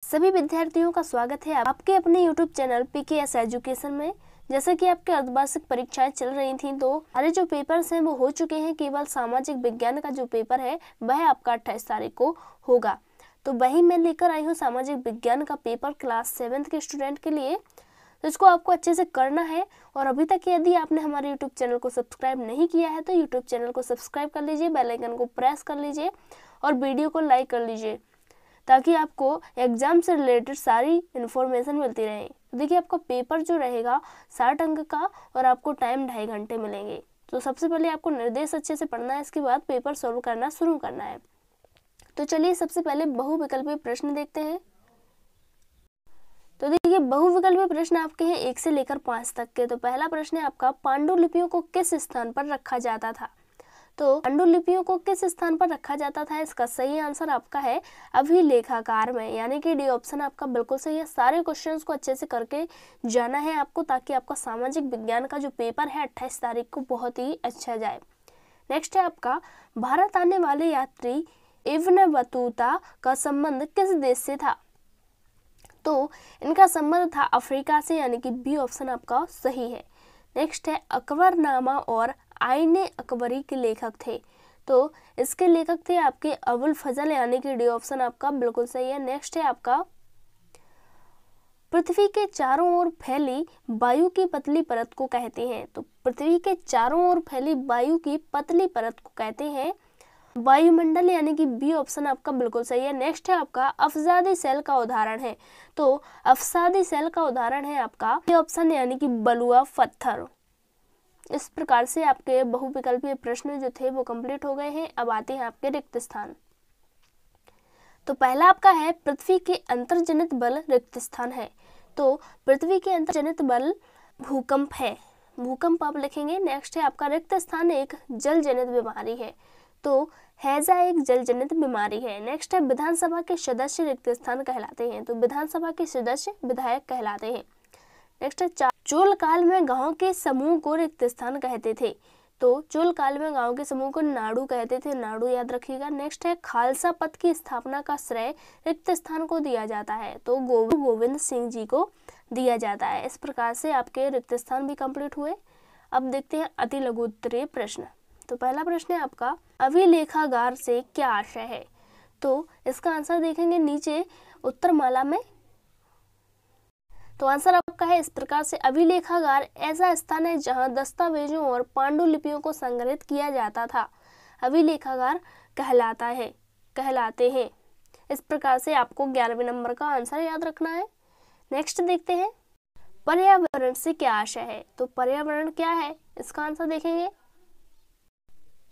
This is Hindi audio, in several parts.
सभी विद्यार्थियों का स्वागत है आपके अपने YouTube चैनल PKS एजुकेशन में। जैसा कि आपके अर्धवार्षिक परीक्षाएं चल रही थी तो हमारे जो पेपर्स हैं वो हो चुके हैं। केवल सामाजिक विज्ञान का जो पेपर है वह आपका 28 तारीख को होगा। तो वही मैं लेकर आई हूँ सामाजिक विज्ञान का पेपर क्लास 7th के स्टूडेंट के लिए। तो इसको आपको अच्छे से करना है। और अभी तक यदि आपने हमारे यूट्यूब चैनल को सब्सक्राइब नहीं किया है तो यूट्यूब चैनल को सब्सक्राइब कर लीजिए, बेल आइकन को प्रेस कर लीजिए और वीडियो को लाइक कर लीजिए ताकि आपको एग्जाम से रिलेटेड सारी इन्फॉर्मेशन मिलती रहे। तो देखिए आपका पेपर जो रहेगा 60 अंक का और आपको टाइम 2.5 घंटे मिलेंगे। तो सबसे पहले आपको निर्देश अच्छे से पढ़ना है, इसके बाद पेपर सॉल्व करना शुरू करना है। तो चलिए सबसे पहले बहुविकल्पीय प्रश्न देखते हैं। तो देखिए बहुविकल्पीय प्रश्न आपके हैं 1 से लेकर 5 तक के। तो पहला प्रश्न है आपका, पांडुलिपियों को किस स्थान पर रखा जाता था? तो पांडुलिपियों को किस स्थान पर रखा जाता था, इसका सही आंसर आपका है अभिलेखागार में, यानी कि डी ऑप्शन आपका बिल्कुल सही है। सारे क्वेश्चंस को अच्छे से करके जाना है आपको ताकि आपका सामाजिक विज्ञान का जो पेपर है 28 तारीख को बहुत ही अच्छा जाए। नेक्स्ट है आपका, भारत आने वाले यात्री इब्न बतूता का संबंध किस देश से था? तो इनका संबंध था अफ्रीका से, यानी कि बी ऑप्शन आपका सही है। नेक्स्ट है, अकबरनामा और आईने अकबरी के लेखक थे। तो इसके लेखक थे आपके अबुल फजल, यानी कि डी ऑप्शन आपका बिल्कुल सही है। नेक्स्ट है आपका, पृथ्वी के चारों ओर फैली वायु की पतली परत को कहते हैं। तो पृथ्वी के चारों ओर फैली वायु की पतली परत को कहते हैं वायुमंडल, यानी कि बी ऑप्शन आपका बिल्कुल सही है। नेक्स्ट है आपका, अफजादी सेल का उदाहरण है। तो अफसादी सेल का उदाहरण है आपका बी ऑप्शन, यानी कि बलुआ पत्थर। इस प्रकार से आपके बहुविकल्पीय प्रश्न जो थे वो कंप्लीट हो गए हैं। अब आते हैं आपके रिक्त स्थान। तो पहला आपका है, पृथ्वी के अंतर्जनित बल रिक्त स्थान है। तो पृथ्वी के अंतर्जनित बल भूकंप है, भूकंप आप लिखेंगे। नेक्स्ट है आपका, रिक्त स्थान एक जल जनित बीमारी है। तो हैजा एक जल जनित बीमारी है। नेक्स्ट है, विधानसभा के सदस्य रिक्त स्थान कहलाते हैं। तो विधानसभा के सदस्य विधायक कहलाते हैं। नेक्स्ट है, चोल काल में गांव के समूह को रिक्त स्थान कहते थे। तो चोल काल में गांव के समूह को नाडू कहते थे, नाडू याद रखिएगा। नेक्स्ट है, खालसा पथ की स्थापना का श्रेय रिक्त स्थान को दिया जाता है। तो गोविंद सिंह जी को दिया जाता है। इस प्रकार से आपके रिक्त स्थान भी कंप्लीट हुए। अब देखते हैं अति लघु उत्तरीय प्रश्न। तो पहला प्रश्न है आपका, अभिलेखागार से क्या आशय है? तो इसका आंसर देखेंगे नीचे उत्तरमाला में। तो आंसर आपका है इस प्रकार से, अभिलेखागार ऐसा स्थान है जहां दस्तावेजों और पांडुलिपियों को संग्रहित किया जाता था। अभिलेखागार कहलाते हैं। इस प्रकार से आपको 11वें नंबर का आंसर याद रखना है। नेक्स्ट देखते हैं, पर्यावरण से क्या आशय है? तो पर्यावरण क्या है, इसका आंसर देखेंगे,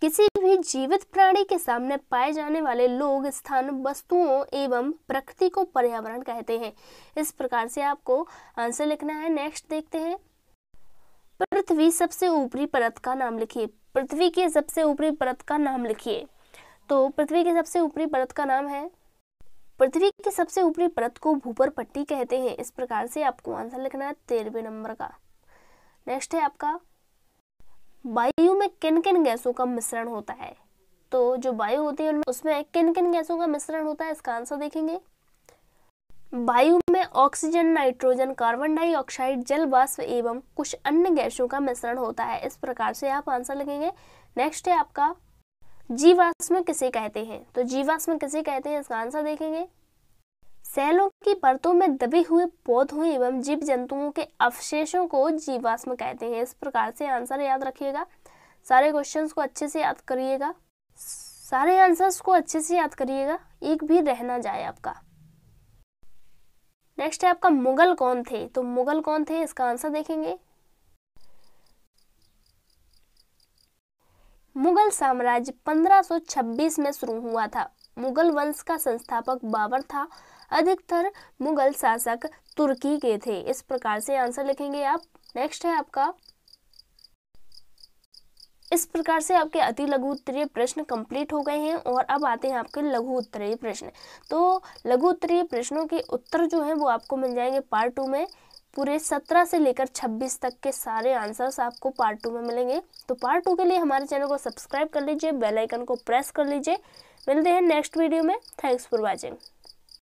किसी भी जीवित प्राणी के सामने पाए जाने वाले लोग, स्थान, वस्तुओं एवं प्रकृति को पर्यावरण कहते हैं। इस प्रकार से आपको आंसर लिखना है। नेक्स्ट देखते हैं, पृथ्वी सबसे ऊपरी परत का नाम लिखिए। पृथ्वी की सबसे ऊपरी परत का नाम लिखिए। तो पृथ्वी की सबसे ऊपरी परत का नाम है, पृथ्वी की सबसे ऊपरी परत को भूपर पट्टी कहते हैं। इस प्रकार से आपको आंसर लिखना है 13वें नंबर का। नेक्स्ट है आपका, वायु में किन किन गैसों का मिश्रण होता है? तो जो वायु होती है उसमें किन किन गैसों का मिश्रण होता है, इसका आंसर देखेंगे, वायु में ऑक्सीजन, नाइट्रोजन, कार्बन डाइऑक्साइड, जल वाष्प एवं कुछ अन्य गैसों का मिश्रण होता है। इस प्रकार से आप आंसर लिखेंगे। नेक्स्ट है आपका, जीवाश्म किसे कहते हैं? तो जीवाश्म किसे कहते हैं, इसका आंसर देखेंगे, सेलों की परतों में दबे हुए पौधों एवं जीव जंतुओं के अवशेषों को जीवाश्म कहते हैं। इस प्रकार से आंसर याद रखिएगा। सारे क्वेश्चंस को अच्छे से याद करिएगा, सारे आंसर्स को अच्छे से याद करिएगा, एक भी रह ना जाए आपका। नेक्स्ट है आपका, मुगल कौन थे? तो मुगल कौन थे, इसका आंसर देखेंगे, मुगल साम्राज्य 1526 में शुरू हुआ था। मुगल वंश का संस्थापक बाबर था। अधिकतर मुगल शासक तुर्की के थे। इस प्रकार से आंसर लिखेंगे आप। नेक्स्ट है आपका, इस प्रकार से आपके अति लघु उत्तरीय प्रश्न कंप्लीट हो गए हैं। और अब आते हैं आपके लघु उत्तरीय प्रश्न। तो लघु उत्तरीय प्रश्नों के उत्तर जो हैं वो आपको मिल जाएंगे पार्ट 2 में। पूरे 17 से लेकर 26 तक के सारे आंसर्स आपको पार्ट 2 में मिलेंगे। तो पार्ट 2 के लिए हमारे चैनल को सब्सक्राइब कर लीजिए, बेल आइकन को प्रेस कर लीजिए। मिलते हैं नेक्स्ट वीडियो में। Thanks for watching.